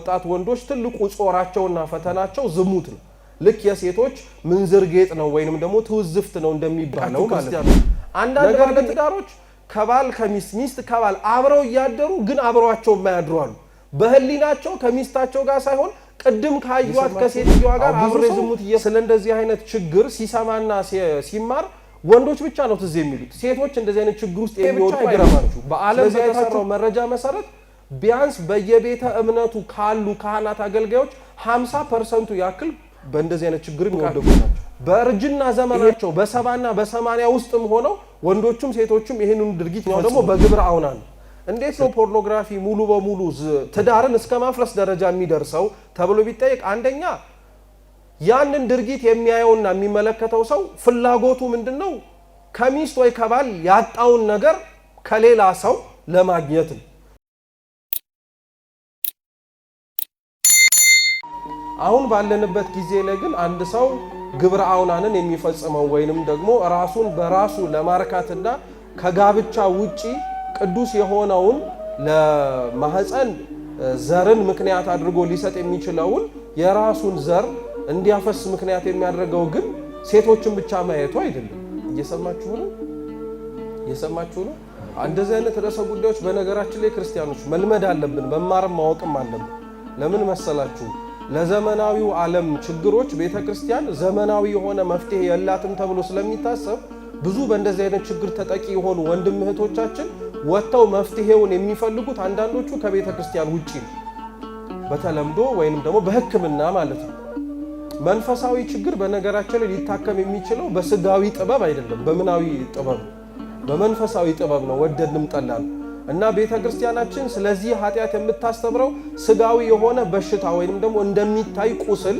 ወጣት ወንዶች ትልቁ ጾራቸውና ፈተናቸው ዝሙት ነው። ልክ የሴቶች ምንዝር ጌጥ ነው ወይንም ደግሞ ትውዝፍት ነው እንደሚባለው ማለት ነው። አንዳንድ ባለትዳሮች ከባል ከሚስት ሚስት ከባል አብረው ያደሩ ግን አብረዋቸው የማያድሩ አሉ። በህሊናቸው ከሚስታቸው ጋር ሳይሆን ቅድም ካዩት ከሴትየዋ ጋር አብረ ዝሙት ስለ እንደዚህ አይነት ችግር ሲሰማና ሲማር ወንዶች ብቻ ነው ትዝ የሚሉት። ሴቶች እንደዚህ አይነት ችግር ውስጥ የሚወጡ አይገርማችሁ። በአለም በተሰራው መረጃ መሰረት ቢያንስ በየቤተ እምነቱ ካሉ ካህናት አገልጋዮች 50% ያክል በእንደዚህ አይነት ችግር የሚወደቁ ናቸው። በእርጅና ዘመናቸው በ70 እና በ80 ውስጥም ሆነው ወንዶቹም ሴቶቹም ይሄንን ድርጊት ነው ደግሞ በግብረ አውናን። እንዴት ነው ፖርኖግራፊ ሙሉ በሙሉ ትዳርን እስከ ማፍረስ ደረጃ የሚደርሰው ተብሎ ቢጠየቅ አንደኛ ያንን ድርጊት የሚያየውና የሚመለከተው ሰው ፍላጎቱ ምንድነው? ከሚስት ወይ ከባል ያጣውን ነገር ከሌላ ሰው ለማግኘት ነው። አሁን ባለንበት ጊዜ ላይ ግን አንድ ሰው ግብረ አውናንን የሚፈጽመው ወይንም ደግሞ ራሱን በራሱ ለማርካትና ከጋብቻ ውጪ ቅዱስ የሆነውን ለማህፀን ዘርን ምክንያት አድርጎ ሊሰጥ የሚችለውን የራሱን ዘር እንዲያፈስ ምክንያት የሚያደርገው ግን ሴቶችን ብቻ ማየቱ አይደለም። እየሰማችሁ ነው? እንደዚህ አይነት ርዕሰ ጉዳዮች በነገራችን ላይ ክርስቲያኖች መልመድ አለብን፣ መማርም ማወቅም አለብን። ለምን መሰላችሁ? ለዘመናዊው ዓለም ችግሮች ቤተክርስቲያን ዘመናዊ የሆነ መፍትሄ የላትም ተብሎ ስለሚታሰብ ብዙ በእንደዚህ አይነት ችግር ተጠቂ የሆኑ ወንድም እህቶቻችን ወጥተው መፍትሄውን የሚፈልጉት አንዳንዶቹ ከቤተክርስቲያን ውጪ ነው፣ በተለምዶ ወይንም ደግሞ በሕክምና ማለት ነው። መንፈሳዊ ችግር በነገራችን ላይ ሊታከም የሚችለው በስጋዊ ጥበብ አይደለም፣ በምናዊ ጥበብ ነው፣ በመንፈሳዊ ጥበብ ነው፣ ወደድንም ጠላን። እና ቤተክርስቲያናችን ስለዚህ ኃጢአት የምታስተምረው ስጋዊ የሆነ በሽታ ወይንም ደግሞ እንደሚታይ ቁስል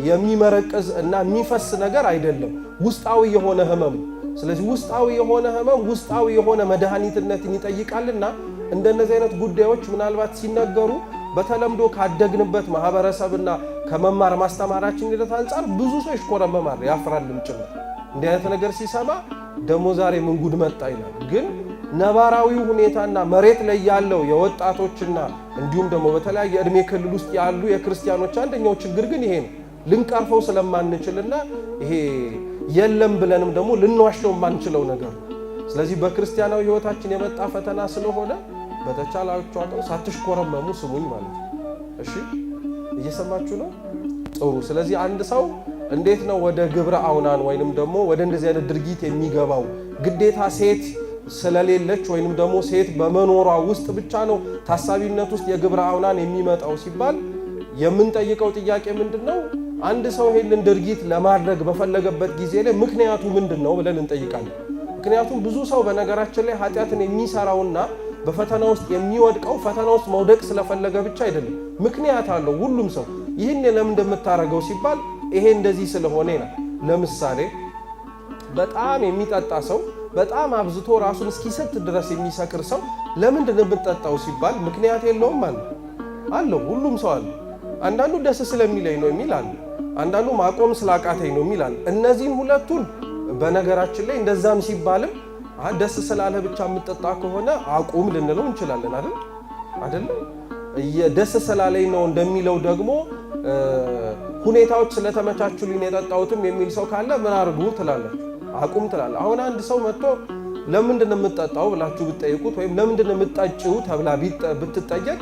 የሚመረቅዝ እና የሚፈስ ነገር አይደለም፣ ውስጣዊ የሆነ ህመም። ስለዚህ ውስጣዊ የሆነ ህመም ውስጣዊ የሆነ መድኃኒትነትን ይጠይቃልና እንደነዚህ አይነት ጉዳዮች ምናልባት ሲነገሩ በተለምዶ ካደግንበት ማህበረሰብና ከመማር ማስተማራችን ሂደት አንፃር ብዙ ሰው ይሽኮረመማል፣ ያፍራልም ጭምር። እንዲህ አይነት ነገር ሲሰማ ደሞ ዛሬ ምን ጉድ መጣ ይላል። ግን ነባራዊው ሁኔታና መሬት ላይ ያለው የወጣቶችና እንዲሁም ደግሞ በተለያየ እድሜ ክልል ውስጥ ያሉ የክርስቲያኖች አንደኛው ችግር ግን ይሄ ነው። ልንቀርፈው ስለማንችልና ይሄ የለም ብለንም ደግሞ ልንዋሽው የማንችለው ነገር። ስለዚህ በክርስቲያናዊ ህይወታችን የመጣ ፈተና ስለሆነ በተቻላችሁ አቅም ሳትሽኮረመሙ ስሙኝ ማለት ነው። እሺ እየሰማችሁ ነው? ጥሩ። ስለዚህ አንድ ሰው እንዴት ነው ወደ ግብረ አውናን ወይንም ደግሞ ወደ እንደዚህ አይነት ድርጊት የሚገባው? ግዴታ ሴት ስለሌለች ወይንም ደግሞ ሴት በመኖሯ ውስጥ ብቻ ነው ታሳቢነት ውስጥ የግብረ አውናን የሚመጣው ሲባል የምንጠይቀው ጥያቄ ምንድነው? አንድ ሰው ይሄንን ድርጊት ለማድረግ በፈለገበት ጊዜ ላይ ምክንያቱ ምንድነው ብለን እንጠይቃለን። ምክንያቱም ብዙ ሰው በነገራችን ላይ ኃጢአትን የሚሰራውና በፈተና ውስጥ የሚወድቀው ፈተና ውስጥ መውደቅ ስለፈለገ ብቻ አይደለም፣ ምክንያት አለው ሁሉም ሰው። ይህን ለምን እንደምታረገው ሲባል ይሄ እንደዚህ ስለሆነ ነው። ለምሳሌ በጣም የሚጠጣ ሰው በጣም አብዝቶ ራሱን እስኪሰጥ ድረስ የሚሰክር ሰው ለምንድን ነው የምትጠጣው ሲባል ምክንያት የለውም አለው። ሁሉም ሰው አለ። አንዳንዱ ደስ ስለሚለኝ ነው የሚል አለ፣ አንዳንዱ ማቆም ስላቃተኝ ነው የሚል አለ። እነዚህን ሁለቱን በነገራችን ላይ እንደዛም ሲባልም ደስ ስላለ ብቻ የምትጠጣ ከሆነ አቁም ልንለው እንችላለን አይደል? ደስ ስላለኝ ነው እንደሚለው ደግሞ ሁኔታዎች ስለተመቻቹልኝ የጠጣሁትም የሚል ሰው ካለ ምን አርጉ ትላለች? አቁም ትላለች። አሁን አንድ ሰው መጥቶ ለምንድን ነው የምትጠጣው ብላችሁ ብትጠይቁት ወይም ለምንድን ነው የምትጠጪው ተብላ ብትጠየቅ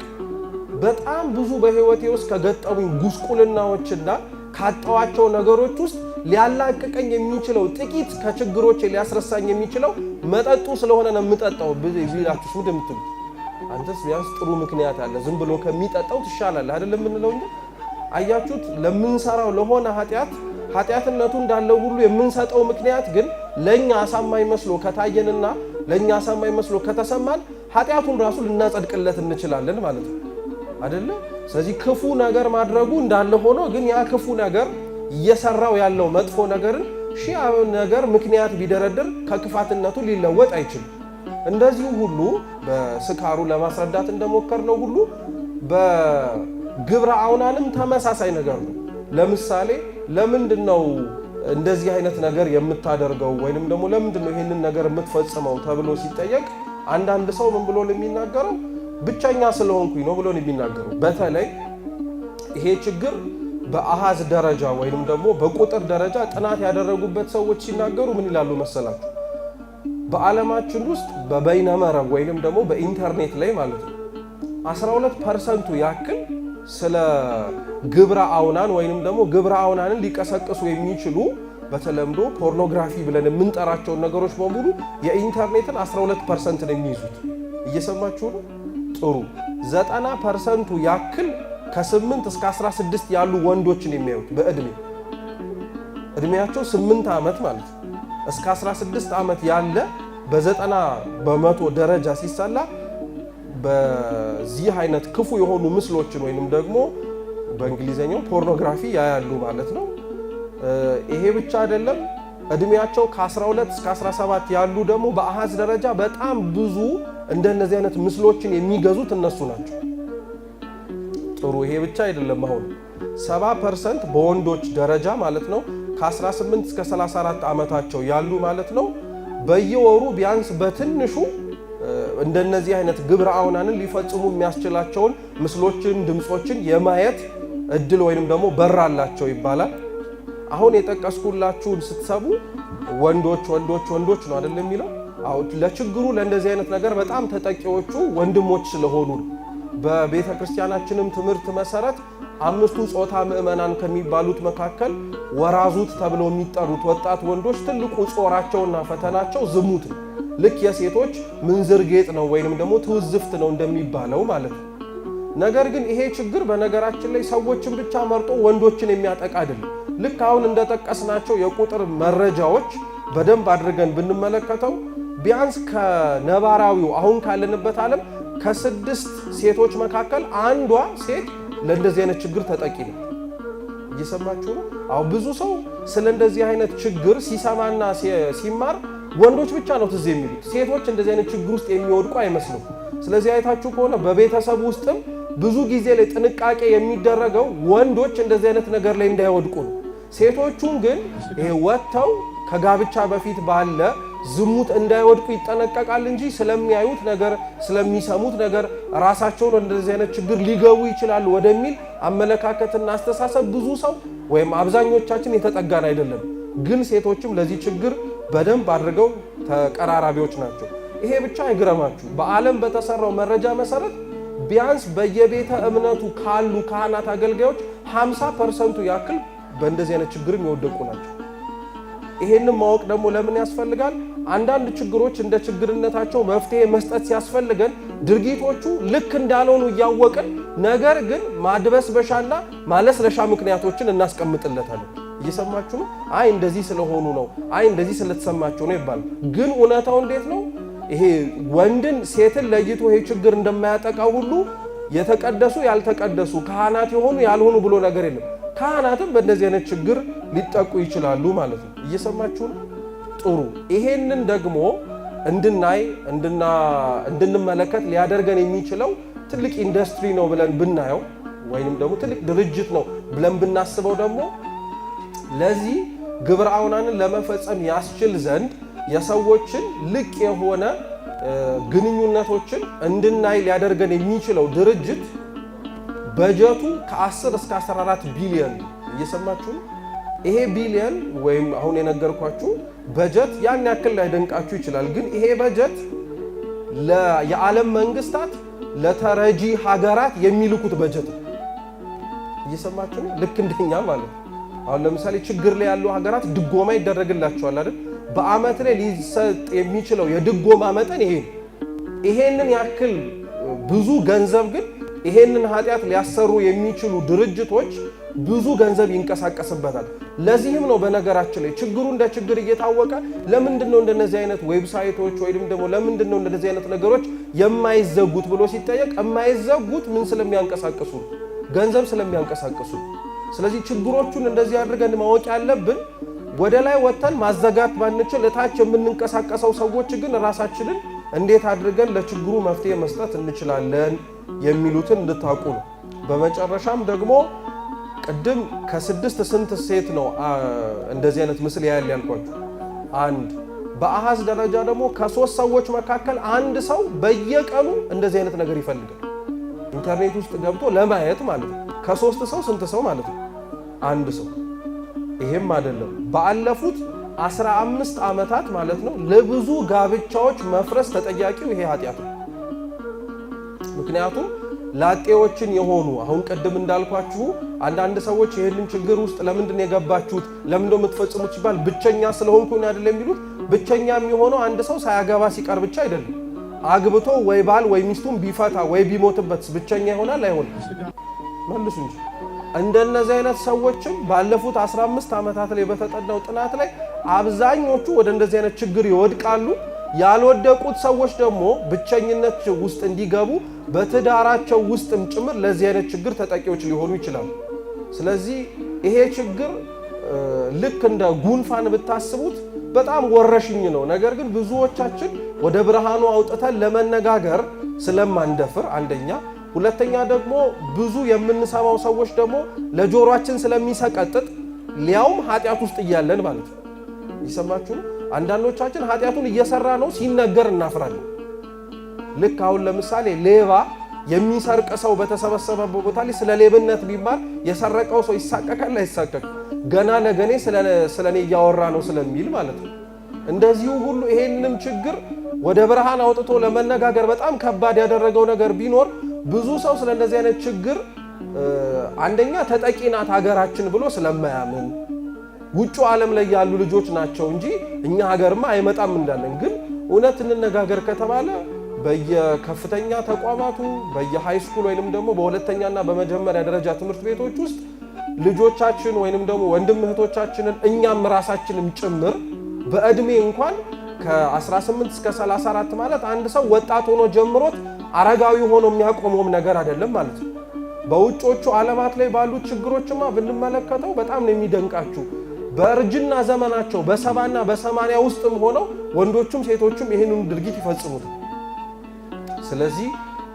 በጣም ብዙ በህይወቴ ውስጥ ከገጠሙኝ ጉስቁልናዎችና ካጣዋቸው ነገሮች ውስጥ ሊያላቅቀኝ የሚችለው ጥቂት ከችግሮች ሊያስረሳኝ የሚችለው መጠጡ ስለሆነ ነው የምጠጣው ቢላችሁስ ምንድን ነው የምትሉት? አንተስ ቢያንስ ጥሩ ምክንያት አለ፣ ዝም ብሎ ከሚጠጣው ትሻላለህ አይደለም የምንለው እንጂ። አያችሁት? ለምንሰራው ለሆነ ኃጢአትነቱ እንዳለው ሁሉ የምንሰጠው ምክንያት ግን ለኛ አሳማኝ መስሎ ከታየንና ለኛ አሳማኝ መስሎ ከተሰማን ኃጢአቱን ራሱ ልናጸድቅለት እንችላለን ማለት ነው አይደለ? ስለዚህ ክፉ ነገር ማድረጉ እንዳለ ሆኖ ግን ያ ክፉ ነገር እየሰራው ያለው መጥፎ ነገርን ሺህ ነገር ምክንያት ቢደረድር ከክፋትነቱ ሊለወጥ አይችልም። እንደዚሁ ሁሉ በስካሩ ለማስረዳት እንደሞከርነው ሁሉ በግብረ አውናንም ተመሳሳይ ነገር ነው። ለምሳሌ ለምንድነው እንደዚህ አይነት ነገር የምታደርገው ወይንም ደግሞ ለምንድነው ይሄንን ነገር የምትፈጽመው ተብሎ ሲጠየቅ አንዳንድ ሰው ምን ብሎ ለሚናገረው ብቻኛ ስለሆንኩኝ ነው ብሎ ነው የሚናገረው። በተለይ ይሄ ችግር በአሃዝ ደረጃ ወይንም ደግሞ በቁጥር ደረጃ ጥናት ያደረጉበት ሰዎች ሲናገሩ ምን ይላሉ መሰላችሁ? በዓለማችን ውስጥ በበይነመረብ ወይንም ደግሞ በኢንተርኔት ላይ ማለት ነው 12% ያክል ስለ ግብረ አውናን ወይንም ደግሞ ግብረ አውናንን ሊቀሰቅሱ የሚችሉ በተለምዶ ፖርኖግራፊ ብለን የምንጠራቸው ነገሮች በሙሉ የኢንተርኔትን 12% ነው የሚይዙት። እየሰማችሁ ነው? ጥሩ 90% ያክል ከ8 እስከ 16 ያሉ ወንዶችን የሚያዩት እድሜያቸው 8 ዓመት ማለት ነው እስከ 16 ዓመት ያለ በ90% ደረጃ ሲሰላ በዚህ አይነት ክፉ የሆኑ ምስሎችን ወይንም ደግሞ በእንግሊዘኛው ፖርኖግራፊ ያያሉ ማለት ነው። ይሄ ብቻ አይደለም። እድሜያቸው ከ12 እስከ 17 ያሉ ደግሞ በአሃዝ ደረጃ በጣም ብዙ እንደነዚህ አይነት ምስሎችን የሚገዙት እነሱ ናቸው። ጥሩ ይሄ ብቻ አይደለም። አሁን 70% በወንዶች ደረጃ ማለት ነው ከ18 እስከ 34 ዓመታቸው ያሉ ማለት ነው በየወሩ ቢያንስ በትንሹ እንደነዚህ አይነት ግብረ አውናንን ሊፈጽሙ የሚያስችላቸውን ምስሎችን፣ ድምጾችን የማየት እድል ወይንም ደግሞ በር አላቸው ይባላል። አሁን የጠቀስኩላችሁን ስትሰቡ ወንዶች ነው አይደል የሚለው? አሁን ለችግሩ ለእንደዚህ አይነት ነገር በጣም ተጠቂዎቹ ወንድሞች ስለሆኑ በቤተ ክርስቲያናችንም ትምህርት መሰረት 5ቱ ጾታ ምእመናን ከሚባሉት መካከል ወራዙት ተብለው የሚጠሩት ወጣት ወንዶች ትልቁ ጾራቸውና ፈተናቸው ዝሙት ነው። ልክ የሴቶች ምንዝር ጌጥ ነው ወይንም ደግሞ ትውዝፍት ነው እንደሚባለው ማለት ነው። ነገር ግን ይሄ ችግር በነገራችን ላይ ሰዎችን ብቻ መርጦ ወንዶችን የሚያጠቃ አይደለም። ልክ አሁን እንደጠቀስናቸው የቁጥር መረጃዎች በደንብ አድርገን ብንመለከተው ቢያንስ ከነባራዊው አሁን ካለንበት ዓለም ከ6 ሴቶች መካከል አንዷ ሴት ለእንደዚህ አይነት ችግር ተጠቂ ነው። እየሰማችሁ ነው? አሁን ብዙ ሰው ስለ እንደዚህ አይነት ችግር ሲሰማና ሲማር ወንዶች ብቻ ነው ትዝ የሚሉት። ሴቶች እንደዚህ አይነት ችግር ውስጥ የሚወድቁ አይመስሉም። ስለዚህ አይታችሁ ከሆነ በቤተሰብ ውስጥም ብዙ ጊዜ ላይ ጥንቃቄ የሚደረገው ወንዶች እንደዚህ አይነት ነገር ላይ እንዳይወድቁ ነው። ሴቶቹን ግን ይሄ ወጥተው ከጋብቻ በፊት ባለ ዝሙት እንዳይወድቁ ይጠነቀቃል እንጂ ስለሚያዩት ነገር ስለሚሰሙት ነገር ራሳቸውን እንደዚህ አይነት ችግር ሊገቡ ይችላሉ ወደሚል አመለካከትና አስተሳሰብ ብዙ ሰው ወይም አብዛኞቻችን የተጠጋን አይደለም። ግን ሴቶችም ለዚህ ችግር በደንብ አድርገው ተቀራራቢዎች ናቸው። ይሄ ብቻ አይግረማችሁ። በዓለም በተሰራው መረጃ መሰረት ቢያንስ በየቤተ እምነቱ ካሉ ካህናት አገልጋዮች 50% ያክል በእንደዚህ አይነት ችግር የሚወደቁ ናቸው። ይሄንን ማወቅ ደግሞ ለምን ያስፈልጋል? አንዳንድ ችግሮች እንደ ችግርነታቸው መፍትሄ መስጠት ሲያስፈልገን ድርጊቶቹ ልክ እንዳልሆኑ እያወቅን ነገር ግን ማድበስበሻና ማለስለሻ ምክንያቶችን እናስቀምጥለታለን። እየሰማችሁ ነው? አይ እንደዚህ ስለሆኑ ነው፣ አይ እንደዚህ ስለተሰማቸው ነው ይባላል። ግን እውነታው እንዴት ነው? ይሄ ወንድን ሴትን ለይቶ ይሄ ችግር እንደማያጠቃው ሁሉ የተቀደሱ ያልተቀደሱ ካህናት የሆኑ ያልሆኑ ብሎ ነገር የለም። ካህናትም በእንደዚህ አይነት ችግር ሊጠቁ ይችላሉ ማለት ነው። እየሰማችሁ ነው? ጥሩ። ይሄንን ደግሞ እንድናይ እንድንመለከት ሊያደርገን የሚችለው ትልቅ ኢንዱስትሪ ነው ብለን ብናየው ወይንም ደግሞ ትልቅ ድርጅት ነው ብለን ብናስበው ደግሞ ለዚህ ግብረ አውናንን ለመፈጸም ያስችል ዘንድ የሰዎችን ልቅ የሆነ ግንኙነቶችን እንድናይ ሊያደርገን የሚችለው ድርጅት በጀቱ ከ10 እስከ 14 ቢሊዮን። እየሰማችሁ ይሄ ቢሊዮን ወይም አሁን የነገርኳችሁ በጀት ያን ያክል ላይደንቃችሁ ይችላል። ግን ይሄ በጀት የዓለም መንግስታት ለተረጂ ሀገራት የሚልኩት በጀት ነው። እየሰማችሁ ነው? ልክ እንደኛ ማለት ነው። አሁን ለምሳሌ ችግር ላይ ያሉ ሀገራት ድጎማ ይደረግላቸዋል አይደል? በአመት ላይ ሊሰጥ የሚችለው የድጎማ መጠን ይሄንን ያክል ብዙ ገንዘብ ግን ይሄንን ኃጢአት ሊያሰሩ የሚችሉ ድርጅቶች ብዙ ገንዘብ ይንቀሳቀስበታል። ለዚህም ነው በነገራችን ላይ ችግሩ እንደ ችግር እየታወቀ ለምንድነው እንደነዚህ አይነት ዌብሳይቶች ወይም ደግሞ ለምንድነው እንደነዚህ አይነት ነገሮች የማይዘጉት ብሎ ሲጠየቅ የማይዘጉት ምን ስለሚያንቀሳቅሱ ገንዘብ ስለሚያንቀሳቅሱ። ስለዚህ ችግሮቹን እንደዚህ አድርገን ማወቅ ያለብን ወደ ላይ ወጥተን ማዘጋት ባንችል እታች የምንንቀሳቀሰው ሰዎች ግን ራሳችንን እንዴት አድርገን ለችግሩ መፍትሄ መስጠት እንችላለን የሚሉትን እንድታውቁ ነው። በመጨረሻም ደግሞ ቅድም ከ6 ስንት ሴት ነው እንደዚህ አይነት ምስል ያያል ያልኳችሁ? አንድ። በአሃዝ ደረጃ ደግሞ ከ3 ሰዎች መካከል አንድ ሰው በየቀኑ እንደዚህ አይነት ነገር ይፈልጋል። ኢንተርኔት ውስጥ ገብቶ ለማየት ማለት ነው። ከ3 ሰው ስንት ሰው ማለት ነው? አንድ ሰው። ይሄም አይደለም ባለፉት 15 ዓመታት ማለት ነው ለብዙ ጋብቻዎች መፍረስ ተጠያቂው ይሄ ኃጢአት ነው። ምክንያቱም ላጤዎችን የሆኑ አሁን ቀደም እንዳልኳችሁ አንዳንድ ሰዎች ይሄንን ችግር ውስጥ ለምንድን ነው የገባችሁት ለምንድን ነው የምትፈጽሙት ሲባል ብቸኛ ስለሆንኩኝ አይደለም የሚሉት። ብቸኛ የሚሆነው አንድ ሰው ሳያገባ ሲቀር ብቻ አይደለም። አግብቶ ወይ ባል ወይ ሚስቱን ቢፈታ ወይ ቢሞትበት ብቸኛ ይሆናል አይሆንም? መልሱ እንጂ። እንደነዚህ አይነት ሰዎችም ባለፉት 15 ዓመታት ላይ በተጠናው ጥናት ላይ አብዛኞቹ ወደ እንደዚህ አይነት ችግር ይወድቃሉ። ያልወደቁት ሰዎች ደግሞ ብቸኝነት ውስጥ እንዲገቡ በትዳራቸው ውስጥም ጭምር ለዚህ አይነት ችግር ተጠቂዎች ሊሆኑ ይችላሉ። ስለዚህ ይሄ ችግር ልክ እንደ ጉንፋን ብታስቡት በጣም ወረሽኝ ነው። ነገር ግን ብዙዎቻችን ወደ ብርሃኑ አውጥተን ለመነጋገር ስለማንደፍር አንደኛ፣ ሁለተኛ ደግሞ ብዙ የምንሰማው ሰዎች ደግሞ ለጆሮአችን ስለሚሰቀጥጥ ሊያውም ኃጢአት ውስጥ እያለን ማለት ነው። ይሰማችሁ ነው። አንዳንዶቻችን ኃጢአቱን እየሰራ ነው ሲነገር እናፍራለን። ልክ አሁን ለምሳሌ ሌባ የሚሰርቅ ሰው በተሰበሰበበት ቦታ ላይ ስለ ሌብነት ቢማር የሰረቀው ሰው ይሳቀቃል አይሳቀቅ? ገና ለገኔ ስለኔ እያወራ ነው ስለሚል ማለት ነው። እንደዚሁ ሁሉ ይሄንም ችግር ወደ ብርሃን አውጥቶ ለመነጋገር በጣም ከባድ ያደረገው ነገር ቢኖር ብዙ ሰው ስለ እንደዚህ አይነት ችግር አንደኛ ተጠቂ ናት ሀገራችን ብሎ ስለማያምን ውጭ ዓለም ላይ ያሉ ልጆች ናቸው እንጂ እኛ ሀገርማ አይመጣም እንዳለን። ግን እውነት እንነጋገር ከተባለ በየከፍተኛ ተቋማቱ በየሃይስኩል ወይንም ደግሞ በሁለተኛና በመጀመሪያ ደረጃ ትምህርት ቤቶች ውስጥ ልጆቻችን ወይንም ደግሞ ወንድም እህቶቻችንን እኛም ራሳችንም ጭምር በእድሜ እንኳን ከ18 እስከ 34 ማለት አንድ ሰው ወጣት ሆኖ ጀምሮት አረጋዊ ሆኖ የሚያቆመውም ነገር አይደለም ማለት ነው። በውጮቹ ዓለማት ላይ ባሉት ችግሮችማ ብንመለከተው በጣም ነው የሚደንቃችሁ። በእርጅና ዘመናቸው በ70 እና በ80 ውስጥም ሆነው ወንዶቹም ሴቶቹም ይህንን ድርጊት ይፈጽሙት። ስለዚህ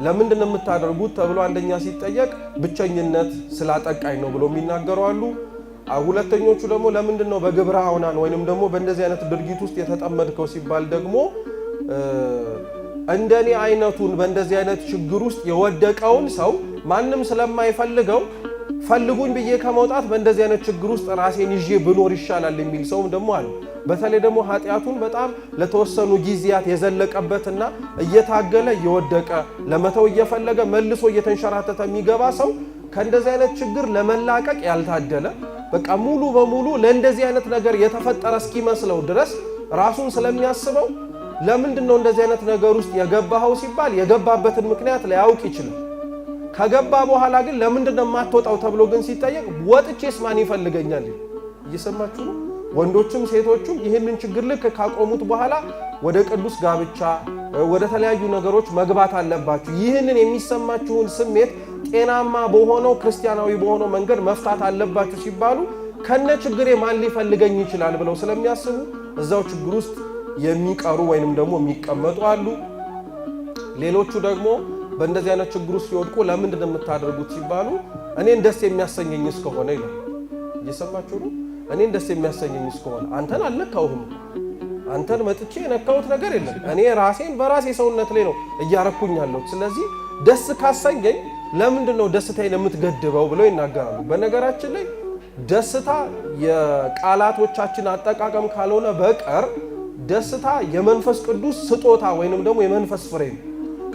ለምንድን ነው የምታደርጉት ተብሎ አንደኛ ሲጠየቅ ብቸኝነት ስላጠቃኝ ነው ብሎ የሚናገሩ አሉ። ሁለተኞቹ ደግሞ ለምንድን ነው በግብረ አውናን ወይንም ደግሞ በእንደዚህ አይነት ድርጊት ውስጥ የተጠመድከው ሲባል ደግሞ እንደኔ አይነቱን በእንደዚህ አይነት ችግር ውስጥ የወደቀውን ሰው ማንም ስለማይፈልገው ፈልጉኝ ብዬ ከመውጣት በእንደዚህ አይነት ችግር ውስጥ ራሴን ይዤ ብኖር ይሻላል የሚል ሰውም ደግሞ አለ። በተለይ ደግሞ ኃጢአቱን በጣም ለተወሰኑ ጊዜያት የዘለቀበትና እየታገለ እየወደቀ ለመተው እየፈለገ መልሶ እየተንሸራተተ የሚገባ ሰው ከእንደዚህ አይነት ችግር ለመላቀቅ ያልታደለ በቃ ሙሉ በሙሉ ለእንደዚህ አይነት ነገር የተፈጠረ እስኪመስለው ድረስ ራሱን ስለሚያስበው ለምንድን ነው እንደዚህ አይነት ነገር ውስጥ የገባኸው ሲባል የገባበትን ምክንያት ሊያውቅ ይችላል። ከገባ በኋላ ግን ለምንድን ነው የማትወጣው ተብሎ ግን ሲጠየቅ ወጥቼስ ማን ይፈልገኛል? እየሰማችሁ ነው። ወንዶችም ሴቶችም ይህንን ችግር ልክ ካቆሙት በኋላ ወደ ቅዱስ ጋብቻ ወደ ተለያዩ ነገሮች መግባት አለባችሁ። ይህንን የሚሰማችሁን ስሜት ጤናማ በሆነው ክርስቲያናዊ በሆነው መንገድ መፍታት አለባችሁ ሲባሉ ከነ ችግሬ ማን ሊፈልገኝ ይችላል ብለው ስለሚያስቡ እዛው ችግር ውስጥ የሚቀሩ ወይንም ደግሞ የሚቀመጡ አሉ። ሌሎቹ ደግሞ በእንደዚህ አይነት ችግር ውስጥ ሲወድቁ ለምንድን ነው የምታደርጉት ሲባሉ እኔን ደስ የሚያሰኘኝ እስከሆነ ይላል። እየሰማችሁ ነው። እኔን ደስ የሚያሰኘኝ እስከሆነ አንተን አልነካውህም። አንተን መጥቼ የነካሁት ነገር የለም። እኔ ራሴን በራሴ ሰውነት ላይ ነው እያረኩኝ ያለሁት። ስለዚህ ደስ ካሰኘኝ ለምንድን ነው ደስታዬን የምትገድበው ብለው ይናገራሉ። በነገራችን ላይ ደስታ የቃላቶቻችን አጠቃቀም ካልሆነ በቀር ደስታ የመንፈስ ቅዱስ ስጦታ ወይንም ደግሞ የመንፈስ ፍሬ ነው።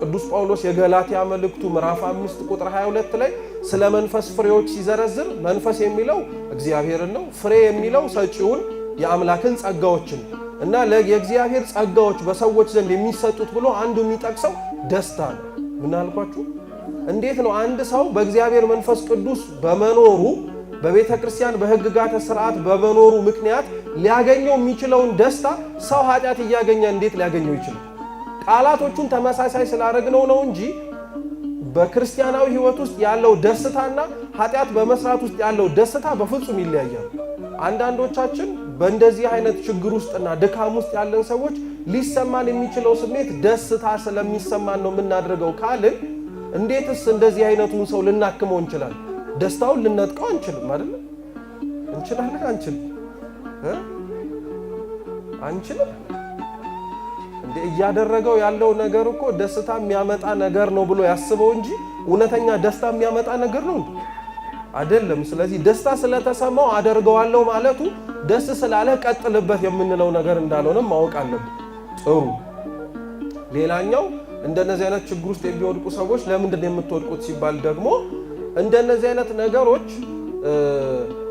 ቅዱስ ጳውሎስ የገላትያ መልእክቱ ምዕራፍ 5 ቁጥር 22 ላይ ስለ መንፈስ ፍሬዎች ሲዘረዝር መንፈስ የሚለው እግዚአብሔርን ነው፣ ፍሬ የሚለው ሰጪውን የአምላክን ጸጋዎችን እና የእግዚአብሔር ጸጋዎች በሰዎች ዘንድ የሚሰጡት ብሎ አንዱ የሚጠቅሰው ደስታ ነው። ምን አልኳችሁ? እንዴት ነው አንድ ሰው በእግዚአብሔር መንፈስ ቅዱስ በመኖሩ በቤተ ክርስቲያን በሕግጋተ ሥርዓት በመኖሩ ምክንያት ሊያገኘው የሚችለውን ደስታ ሰው ኃጢአት እያገኘ እንዴት ሊያገኘው ይችላል? ቃላቶቹን ተመሳሳይ ስላደረግነው ነው እንጂ በክርስቲያናዊ ሕይወት ውስጥ ያለው ደስታና ኃጢአት በመስራት ውስጥ ያለው ደስታ በፍጹም ይለያያል። አንዳንዶቻችን በእንደዚህ አይነት ችግር ውስጥና ድካም ውስጥ ያለን ሰዎች ሊሰማን የሚችለው ስሜት ደስታ ስለሚሰማን ነው የምናደርገው ካልን እንዴትስ እንደዚህ አይነቱን ሰው ልናክመው እንችላለን? ደስታውን ልነጥቀው አንችልም አይደል? እንችላለን? አንችልም። እንዴ እያደረገው ያለው ነገር እኮ ደስታ የሚያመጣ ነገር ነው ብሎ ያስበው እንጂ እውነተኛ ደስታ የሚያመጣ ነገር ነው። አይደለም። ስለዚህ ደስታ ስለተሰማው አደርገዋለሁ ማለቱ ደስ ስላለ ቀጥልበት የምንለው ነገር እንዳልሆነ ማወቅ አለብን። ጥሩ። ሌላኛው እንደነዚህ አይነት ችግር ውስጥ የሚወድቁ ሰዎች ለምንድን ነው የምትወድቁት ሲባል ደግሞ እንደነዚህ አይነት ነገሮች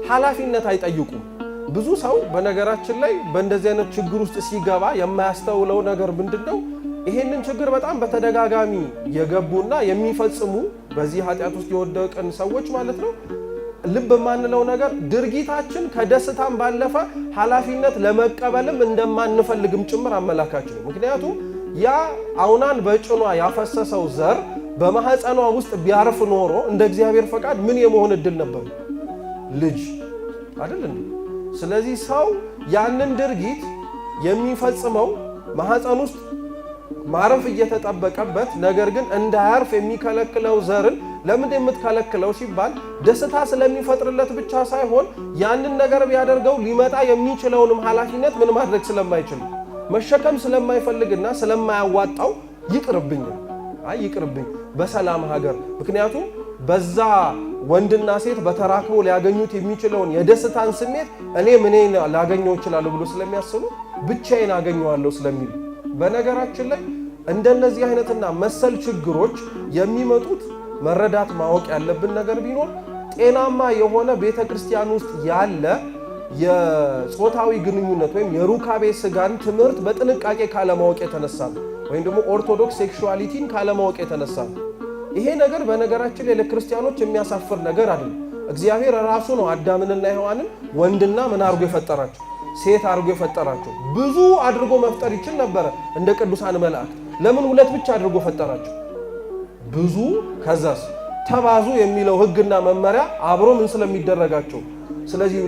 ኃላፊነት አይጠይቁም። ብዙ ሰው በነገራችን ላይ በእንደዚህ አይነት ችግር ውስጥ ሲገባ የማያስተውለው ነገር ምንድነው? ይሄንን ችግር በጣም በተደጋጋሚ የገቡና የሚፈጽሙ በዚህ ኃጢአት ውስጥ የወደቀን ሰዎች ማለት ነው ልብ የማንለው ነገር ድርጊታችን ከደስታም ባለፈ ኃላፊነት ለመቀበልም እንደማንፈልግም ጭምር አመላካች ነው። ምክንያቱም ያ አውናን በጭኗ ያፈሰሰው ዘር በማህፀኗ ውስጥ ቢያርፍ ኖሮ እንደ እግዚአብሔር ፈቃድ ምን የመሆን እድል ነበር? ልጅ አይደል እንዴ? ስለዚህ ሰው ያንን ድርጊት የሚፈጽመው ማህፀን ውስጥ ማረፍ እየተጠበቀበት ነገር ግን እንዳያርፍ የሚከለክለው ዘርን ለምን የምትከለክለው ሲባል ደስታ ስለሚፈጥርለት ብቻ ሳይሆን ያንን ነገር ቢያደርገው ሊመጣ የሚችለውንም ኃላፊነት ምን ማድረግ ስለማይችል መሸከም ስለማይፈልግና ስለማያዋጣው ይቅርብኝ በሰላም ሀገር። ምክንያቱም በዛ ወንድና ሴት በተራክቦ ሊያገኙት የሚችለውን የደስታን ስሜት እኔ ላገኘው ይችላል ብሎ ስለሚያስቡ ብቻዬን አገኘዋለሁ ስለሚል በነገራችን ላይ እንደነዚህ አይነትና መሰል ችግሮች የሚመጡት መረዳት ማወቅ ያለብን ነገር ቢኖር ጤናማ የሆነ ቤተክርስቲያን ውስጥ ያለ የጾታዊ ግንኙነት ወይም የሩካቤ ስጋን ትምህርት በጥንቃቄ ካለማወቅ የተነሳ ነው። ወይም ደግሞ ኦርቶዶክስ ሴክሹዋሊቲን ካለማወቅ የተነሳ ነው። ይሄ ነገር በነገራችን ላይ ለክርስቲያኖች የሚያሳፍር ነገር አይደለም። እግዚአብሔር ራሱ ነው አዳምንና ሔዋንን ወንድና ምን አድርጎ የፈጠራቸው? ሴት አድርጎ የፈጠራቸው። ብዙ አድርጎ መፍጠር ይችል ነበረ እንደ ቅዱሳን መላእክት። ለምን ሁለት ብቻ አድርጎ ፈጠራቸው? ብዙ ከዛስ ተባዙ የሚለው ሕግና መመሪያ አብሮ ምን ስለሚደረጋቸው። ስለዚህ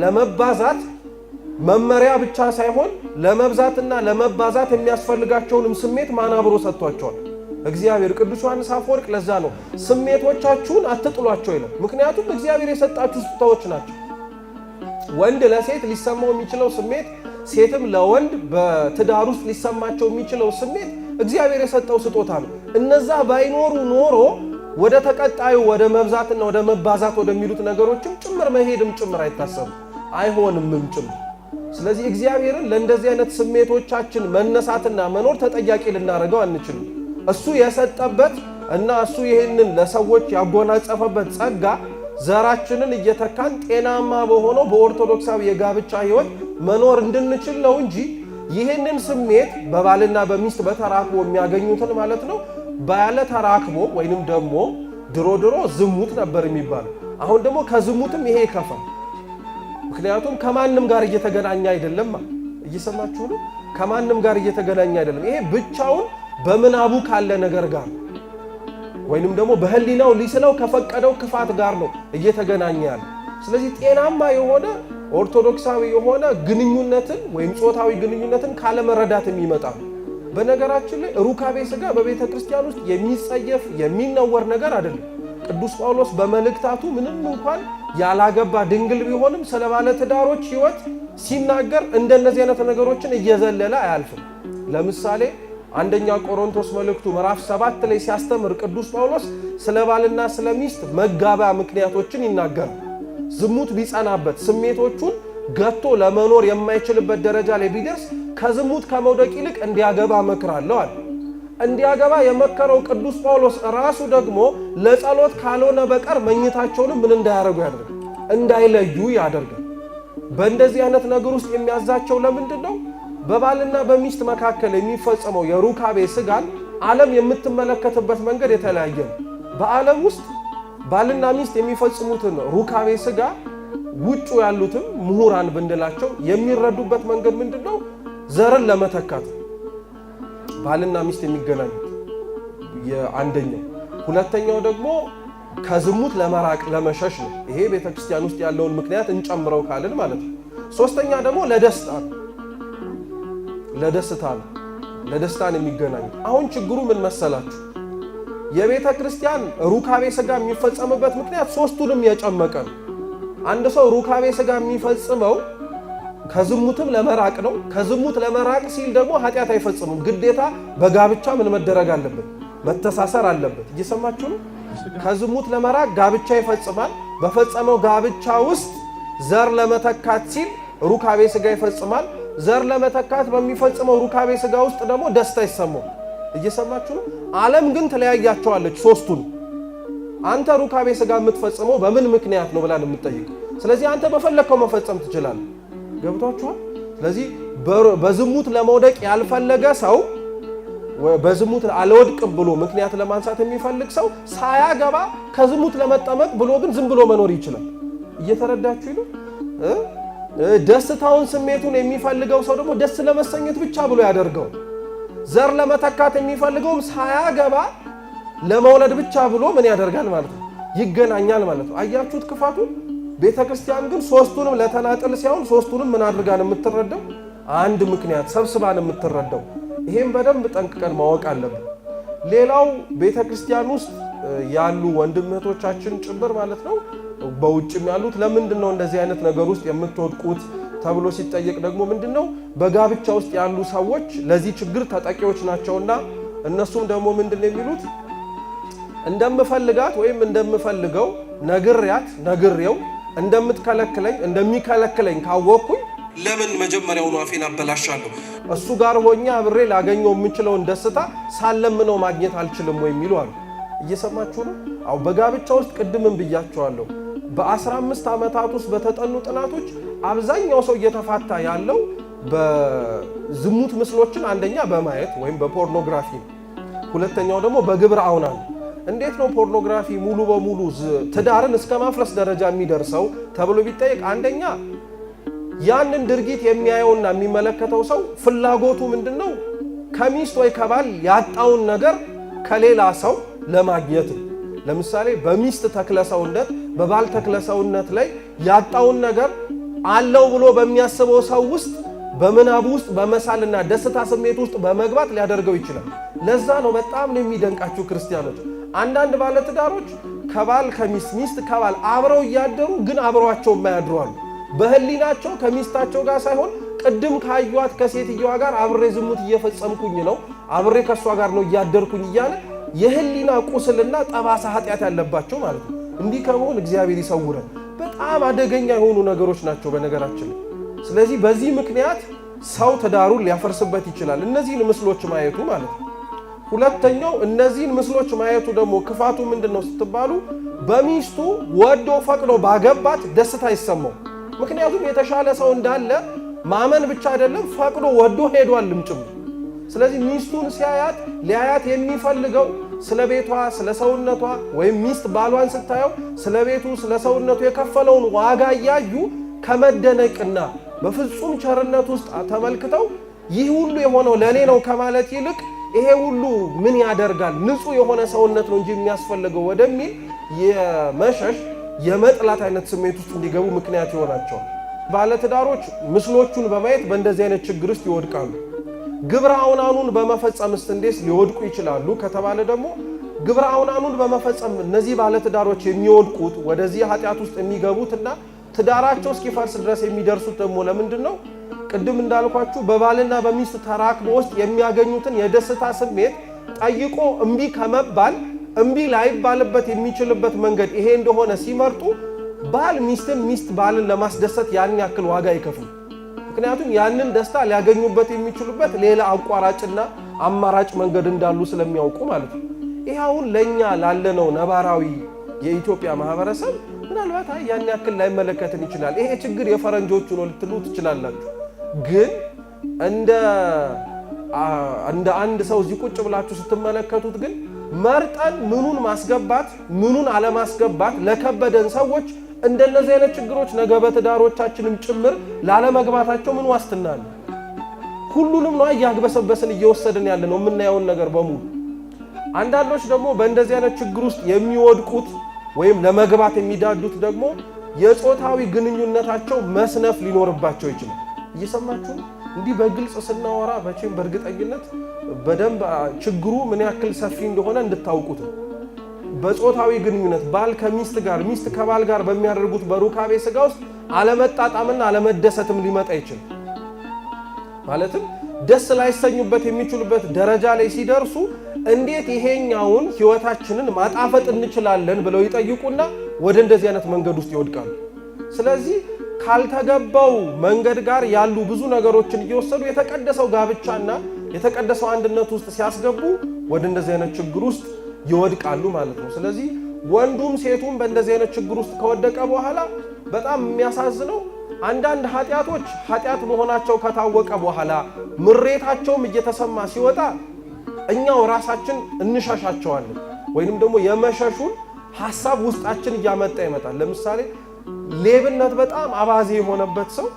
ለመባዛት መመሪያ ብቻ ሳይሆን ለመብዛትና ለመባዛት የሚያስፈልጋቸውንም ስሜት ማን አብሮ ሰጥቷቸዋል? እግዚአብሔር። ቅዱስ ዮሐንስ አፈወርቅ ለዛ ነው ስሜቶቻችሁን አትጥሏቸው ይላል። ምክንያቱም እግዚአብሔር የሰጣችሁ ስጦታዎች ናቸው። ወንድ ለሴት ሊሰማው የሚችለው ስሜት፣ ሴትም ለወንድ በትዳር ውስጥ ሊሰማቸው የሚችለው ስሜት እግዚአብሔር የሰጠው ስጦታ ነው። እነዛ ባይኖሩ ኖሮ ወደ ተቀጣዩ ወደ መብዛትና ወደ መባዛት ወደሚሉት ነገሮችም ጭምር መሄድም ጭምር አይታሰብም፣ አይሆንምም ጭምር። ስለዚህ እግዚአብሔርን ለእንደዚህ አይነት ስሜቶቻችን መነሳትና መኖር ተጠያቂ ልናደርገው አንችልም። እሱ የሰጠበት እና እሱ ይህንን ለሰዎች ያጎናጸፈበት ጸጋ ዘራችንን እየተካን ጤናማ በሆነው በኦርቶዶክሳዊ የጋብቻ ሕይወት መኖር እንድንችል ነው እንጂ ይህንን ስሜት በባልና በሚስት በተራክቦ የሚያገኙትን ማለት ነው ባለ ተራክቦ ወይንም ደግሞ ድሮ ዝሙት ነበር የሚባለው። አሁን ደግሞ ከዝሙትም ይሄ ይከፋል። ምክንያቱም ከማንም ጋር እየተገናኘ አይደለም። እየሰማችሁ ነው? ከማንም ጋር እየተገናኘ አይደለም። ይሄ ብቻውን በምናቡ ካለ ነገር ጋር ወይንም ደግሞ በህሊናው ሊስለው ከፈቀደው ክፋት ጋር ነው እየተገናኘ ያለ። ስለዚህ ጤናማ የሆነ ኦርቶዶክሳዊ የሆነ ግንኙነትን ወይም ጾታዊ ግንኙነትን ካለመረዳት የሚመጣ ነው። በነገራችን ላይ ሩካቤ ስጋ በቤተ ክርስቲያን ውስጥ የሚጸየፍ የሚነወር ነገር አይደለም። ቅዱስ ጳውሎስ በመልእክታቱ ምንም እንኳን ያላገባ ድንግል ቢሆንም ስለ ባለ ትዳሮች ሕይወት ሲናገር እንደነዚህ አይነት ነገሮችን እየዘለለ አያልፍም። ለምሳሌ አንደኛ ቆሮንቶስ መልእክቱ ምዕራፍ 7 ላይ ሲያስተምር ቅዱስ ጳውሎስ ስለ ባልና ስለ ሚስት መጋቢያ ምክንያቶችን ይናገራል። ዝሙት ቢጸናበት ስሜቶቹን ገቶ ለመኖር የማይችልበት ደረጃ ላይ ቢደርስ ከዝሙት ከመውደቅ ይልቅ እንዲያገባ እመክራለሁ አለ። እንዲያገባ የመከረው ቅዱስ ጳውሎስ ራሱ ደግሞ ለጸሎት ካልሆነ በቀር መኝታቸውንም ምን እንዳያደርጉ ያደርጋል? እንዳይለዩ ያደርጋል። በእንደዚህ አይነት ነገር ውስጥ የሚያዛቸው ለምንድን ነው? በባልና በሚስት መካከል የሚፈጸመው የሩካቤ ስጋን ዓለም የምትመለከትበት መንገድ የተለያየ ነው። በዓለም ውስጥ ባልና ሚስት የሚፈጽሙትን ሩካቤ ስጋ ውጩ ያሉትም ምሁራን ብንላቸው የሚረዱበት መንገድ ምንድነው? ዘርን ለመተካት ባልና ሚስት የሚገናኙት የአንደኛው። ሁለተኛው ደግሞ ከዝሙት ለመራቅ ለመሸሽ ነው። ይሄ ቤተክርስቲያን ውስጥ ያለውን ምክንያት እንጨምረው ካልን ማለት ነው። ሶስተኛ ደግሞ ለደስታ ነው። ለደስታን የሚገናኙት። አሁን ችግሩ ምን መሰላችሁ? የቤተ ክርስቲያን ሩካቤ ስጋ የሚፈጸምበት ምክንያት ሶስቱንም የጨመቀ ነው። አንድ ሰው ሩካቤ ስጋ የሚፈጽመው ከዝሙትም ለመራቅ ነው። ከዝሙት ለመራቅ ሲል ደግሞ ኃጢአት አይፈጽምም። ግዴታ በጋብቻ ምን መደረግ አለበት? መተሳሰር አለበት። እየሰማችሁ ነው? ከዝሙት ለመራቅ ጋብቻ ይፈጽማል። በፈጸመው ጋብቻ ውስጥ ዘር ለመተካት ሲል ሩካቤ ሥጋ ይፈጽማል። ዘር ለመተካት በሚፈጽመው ሩካቤ ሥጋ ውስጥ ደግሞ ደስታ ይሰማው። እየሰማችሁ ነው። ዓለም ግን ተለያያቸዋለች ሶስቱን። አንተ ሩካቤ ሥጋ የምትፈጽመው በምን ምክንያት ነው ብላ የምትጠይቅ። ስለዚህ አንተ በፈለከው መፈጸም ትችላለህ። ገብቷችኋል? ስለዚህ በዝሙት ለመውደቅ ያልፈለገ ሰው በዝሙት አልወድቅም ብሎ ምክንያት ለማንሳት የሚፈልግ ሰው ሳያገባ ከዝሙት ለመጠመቅ ብሎ ግን ዝም ብሎ መኖር ይችላል። እየተረዳችሁ ነው? ደስታውን ስሜቱን የሚፈልገው ሰው ደግሞ ደስ ለመሰኘት ብቻ ብሎ ያደርገው። ዘር ለመተካት የሚፈልገውም ሳያገባ ለመውለድ ብቻ ብሎ ምን ያደርጋል ማለት ነው? ይገናኛል ማለት ነው። አያችሁት ክፋቱን? ቤተክርስቲያን ግን ሶስቱንም ለተናጥል ሲሆን ሶስቱንም ምን አድርጋን የምትረዳው? አንድ ምክንያት ሰብስባን የምትረዳው። ይሄን በደንብ ጠንቅቀን ማወቅ አለብን። ሌላው ቤተክርስቲያን ውስጥ ያሉ ወንድም እህቶቻችን ጭምር ማለት ነው በውጭም ያሉት ለምንድን ነው እንደዚህ አይነት ነገር ውስጥ የምትወድቁት ተብሎ ሲጠየቅ ደግሞ ምንድነው በጋብቻ ውስጥ ያሉ ሰዎች ለዚህ ችግር ተጠቂዎች ናቸውና እነሱም ደግሞ ምንድነው የሚሉት እንደምፈልጋት ወይም እንደምፈልገው ነግሬው እንደምትከለክለኝ እንደሚከለክለኝ ካወቅኩኝ ለምን መጀመሪያውኑ አፌን አበላሻለሁ? እሱ ጋር ሆኜ አብሬ ላገኘው የምችለውን ደስታ ሳለምነው ማግኘት አልችልም ወይ የሚሉ አሉ። እየሰማችሁ ነው? አው በጋብቻ ውስጥ ቅድምም ብያቸዋለሁ። በ15 ዓመታት ውስጥ በተጠኑ ጥናቶች አብዛኛው ሰው እየተፋታ ያለው በዝሙት ምስሎችን አንደኛ በማየት ወይም በፖርኖግራፊ፣ ሁለተኛው ደግሞ በግብረ አውናን። እንዴት ነው ፖርኖግራፊ ሙሉ በሙሉ ትዳርን እስከ ማፍረስ ደረጃ የሚደርሰው ተብሎ ቢጠየቅ አንደኛ ያንን ድርጊት የሚያየውና የሚመለከተው ሰው ፍላጎቱ ምንድነው? ከሚስት ወይ ከባል ያጣውን ነገር ከሌላ ሰው ለማግኘት። ለምሳሌ በሚስት ተክለሰውነት በባል ተክለሰውነት ላይ ያጣውን ነገር አለው ብሎ በሚያስበው ሰው ውስጥ በመናቡ ውስጥ በመሳልና ደስታ ስሜት ውስጥ በመግባት ሊያደርገው ይችላል። ለዛ ነው በጣም ነው የሚደንቃችሁ ክርስቲያኖች፣ አንዳንድ ባለ ትዳሮች ከባል ከሚስት ሚስት ከባል አብረው እያደሩ ግን አብረዋቸው የማያድሩ አሉ። በህሊናቸው ከሚስታቸው ጋር ሳይሆን ቅድም ካዩት ከሴትየዋ ጋር አብሬ ዝሙት እየፈጸምኩኝ ነው፣ አብሬ ከሷ ጋር ነው እያደርኩኝ እያለ የህሊና ቁስልና ጠባሳ ኃጢአት ያለባቸው ማለት ነው። እንዲህ ከመሆን እግዚአብሔር ይሰውረን። በጣም አደገኛ የሆኑ ነገሮች ናቸው በነገራችን ላይ። ስለዚህ በዚህ ምክንያት ሰው ትዳሩን ሊያፈርስበት ይችላል፣ እነዚህን ምስሎች ማየቱ ማለት ነው። ሁለተኛው እነዚህን ምስሎች ማየቱ ደግሞ ክፋቱ ምንድነው ስትባሉ በሚስቱ ወዶ ፈቅዶ ባገባት ደስታ ይሰማው። ምክንያቱም የተሻለ ሰው እንዳለ ማመን ብቻ አይደለም ፈቅዶ ወዶ ሄዷልም ጭምር። ስለዚህ ሚስቱን ሲያያት ሊያያት የሚፈልገው ስለ ቤቷ ስለ ሰውነቷ ወይም ሚስት ባሏን ስታየው ስለ ቤቱ ስለ ሰውነቱ የከፈለውን ዋጋ እያዩ ከመደነቅና በፍጹም ቸርነት ውስጥ ተመልክተው ይህ ሁሉ የሆነው ለኔ ነው ከማለት ይልቅ ይሄ ሁሉ ምን ያደርጋል ንጹህ የሆነ ሰውነት ነው እንጂ የሚያስፈልገው ወደሚል የመሸሽ የመጥላት አይነት ስሜት ውስጥ እንዲገቡ ምክንያት ይሆናቸዋል። ባለትዳሮች ምስሎቹን በማየት በእንደዚህ አይነት ችግር ውስጥ ይወድቃሉ። ግብረ አውናኑን በመፈጸምስ እንዴት ሊወድቁ ይችላሉ ከተባለ ደግሞ ግብረ አውናኑን በመፈጸም እነዚህ ባለትዳሮች የሚወድቁት ወደዚህ ኃጢአት ውስጥ የሚገቡትና ትዳራቸው እስኪፈርስ ድረስ የሚደርሱት ደግሞ ለምንድን ነው? ቅድም እንዳልኳችሁ በባልና በሚስት ተራክቦ ውስጥ የሚያገኙትን የደስታ ስሜት ጠይቆ እምቢ ከመባል እምቢ ላይባልበት የሚችልበት መንገድ ይሄ እንደሆነ ሲመርጡ ባል ሚስትን ሚስት ባልን ለማስደሰት ያን ያክል ዋጋ ይከፍሉ። ምክንያቱም ያንን ደስታ ሊያገኙበት የሚችሉበት ሌላ አቋራጭና አማራጭ መንገድ እንዳሉ ስለሚያውቁ ማለት ነው። ይሄ አሁን ለኛ ላለነው ነባራዊ የኢትዮጵያ ማህበረሰብ ምናልባት ያን ያክል ላይመለከትን ይችላል። ይሄ ችግር የፈረንጆቹ ነው ልትሉ ትችላላችሁ። ግን እንደ አንድ ሰው እዚህ ቁጭ ብላችሁ ስትመለከቱት ግን መርጠን ምኑን ማስገባት ምኑን አለማስገባት ለከበደን ሰዎች እንደነዚህ አይነት ችግሮች ነገ በትዳሮቻችንም ጭምር ላለመግባታቸው ምን ዋስትና አለ? ሁሉንም ነው እያግበሰበስን እየወሰድን ያለ ነው የምናየውን ነገር በሙሉ። አንዳንዶች ደግሞ በእንደዚህ አይነት ችግር ውስጥ የሚወድቁት ወይም ለመግባት የሚዳዱት ደግሞ የጾታዊ ግንኙነታቸው መስነፍ ሊኖርባቸው ይችላል። እየሰማችሁ እንዲህ በግልጽ ስናወራ በቼም በእርግጠኝነት በደንብ ችግሩ ምን ያክል ሰፊ እንደሆነ እንድታውቁት ነው። በጾታዊ ግንኙነት ባል ከሚስት ጋር ሚስት ከባል ጋር በሚያደርጉት በሩካቤ ሥጋ ውስጥ አለመጣጣምና አለመደሰትም ሊመጣ ይችላል። ማለትም ደስ ላይሰኙበት የሚችሉበት ደረጃ ላይ ሲደርሱ እንዴት ይሄኛውን ህይወታችንን ማጣፈጥ እንችላለን ብለው ይጠይቁና ወደ እንደዚህ አይነት መንገድ ውስጥ ይወድቃሉ። ስለዚህ ካልተገባው መንገድ ጋር ያሉ ብዙ ነገሮችን እየወሰዱ የተቀደሰው ጋብቻና የተቀደሰው አንድነት ውስጥ ሲያስገቡ ወደ እንደዚህ አይነት ችግር ውስጥ ይወድቃሉ ማለት ነው። ስለዚህ ወንዱም ሴቱም በእንደዚህ አይነት ችግር ውስጥ ከወደቀ በኋላ በጣም የሚያሳዝነው አንዳንድ ኃጢአቶች ኃጢአት መሆናቸው ከታወቀ በኋላ ምሬታቸውም እየተሰማ ሲወጣ እኛው ራሳችን እንሻሻቸዋለን ወይንም ደግሞ የመሸሹን ሐሳብ ውስጣችን እያመጣ ይመጣል። ለምሳሌ ሌብነት በጣም አባዜ የሆነበት ሰው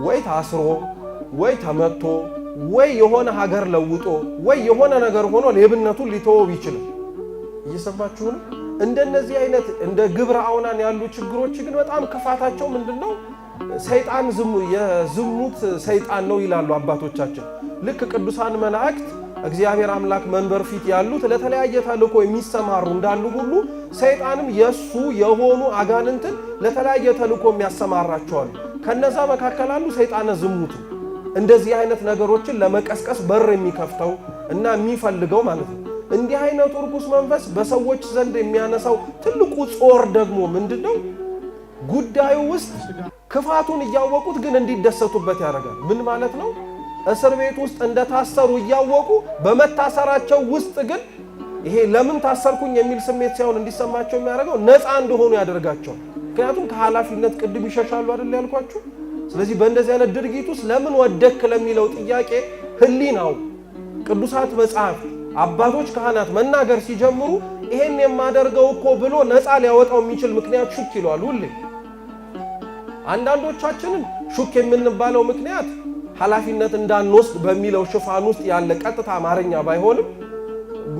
ወይ ታስሮ ወይ ተመቶ ወይ የሆነ ሀገር ለውጦ ወይ የሆነ ነገር ሆኖ ሌብነቱን ሊተወው ይችላል። እየሰማችሁ ነው? እንደነዚህ አይነት እንደ ግብረ አውናን ያሉ ችግሮች ግን በጣም ክፋታቸው ምንድነው? ሰይጣን የዝሙት ሰይጣን ነው ይላሉ አባቶቻችን። ልክ ቅዱሳን መላእክት እግዚአብሔር አምላክ መንበር ፊት ያሉት ለተለያየ ተልእኮ የሚሰማሩ እንዳሉ ሁሉ ሰይጣንም የሱ የሆኑ አጋንንትን ለተለያየ ተልእኮ የሚያሰማራቸዋል። ከነዛ መካከል አንዱ ሰይጣነ ዝሙት እንደዚህ አይነት ነገሮችን ለመቀስቀስ በር የሚከፍተው እና የሚፈልገው ማለት ነው። እንዲህ አይነቱ ርኩስ መንፈስ በሰዎች ዘንድ የሚያነሳው ትልቁ ጾር ደግሞ ምንድነው? ጉዳዩ ውስጥ ክፋቱን እያወቁት ግን እንዲደሰቱበት ያደርጋል። ምን ማለት ነው? እስር ቤት ውስጥ እንደታሰሩ እያወቁ በመታሰራቸው ውስጥ ግን ይሄ ለምን ታሰርኩኝ የሚል ስሜት ሳይሆን እንዲሰማቸው የሚያደርገው ነፃ እንደሆኑ ያደርጋቸዋል። ምክንያቱም ከኃላፊነት ቅድም ይሸሻሉ አይደል ያልኳችሁ። ስለዚህ በእንደዚህ አይነት ድርጊት ውስጥ ለምን ወደክ ለሚለው ጥያቄ ህሊናው ቅዱሳት መጽሐፍ አባቶች ካህናት መናገር ሲጀምሩ ይሄን የማደርገው እኮ ብሎ ነፃ ሊያወጣው የሚችል ምክንያት ሹክ ይለዋል። ሁሌ አንዳንዶቻችንን ሹክ የምንባለው ምክንያት ኃላፊነት እንዳንወስድ በሚለው ሽፋን ውስጥ ያለ ቀጥታ አማርኛ ባይሆንም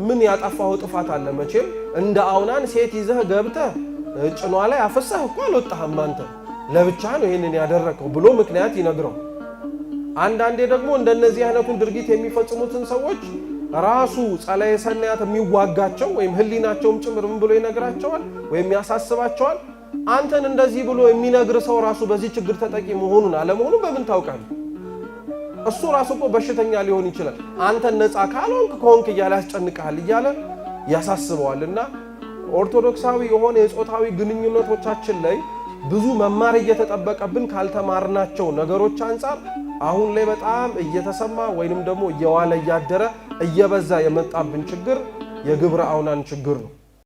ምን ያጠፋው ጥፋት አለ? መቼም እንደ አውናን ሴት ይዘህ ገብተህ ጭኗ ላይ አፈሰህ እኮ አልወጣህም አንተ ለብቻ ነው ይሄንን ያደረከው ብሎ ምክንያት ይነግረው። አንዳንዴ ደግሞ እንደነዚህ አይነቱን ድርጊት የሚፈጽሙትን ሰዎች ራሱ ጸላዔ ሰናያት የሚዋጋቸው ወይም ህሊናቸውም ጭምር ምን ብሎ ይነግራቸዋል ወይም ያሳስባቸዋል። አንተን እንደዚህ ብሎ የሚነግር ሰው ራሱ በዚህ ችግር ተጠቂ መሆኑን አለመሆኑን በምን ታውቃለህ? እሱ ራሱ እኮ በሽተኛ ሊሆን ይችላል። አንተን ነፃ ካልሆንክ ከሆንክ እያለ ያስጨንቃል እያለ ያሳስበዋልና ኦርቶዶክሳዊ የሆነ የጾታዊ ግንኙነቶቻችን ላይ ብዙ መማር እየተጠበቀብን ካልተማርናቸው ነገሮች አንፃር አሁን ላይ በጣም እየተሰማ ወይንም ደግሞ እየዋለ እያደረ እየበዛ የመጣብን ችግር የግብረ አውናን ችግር ነው።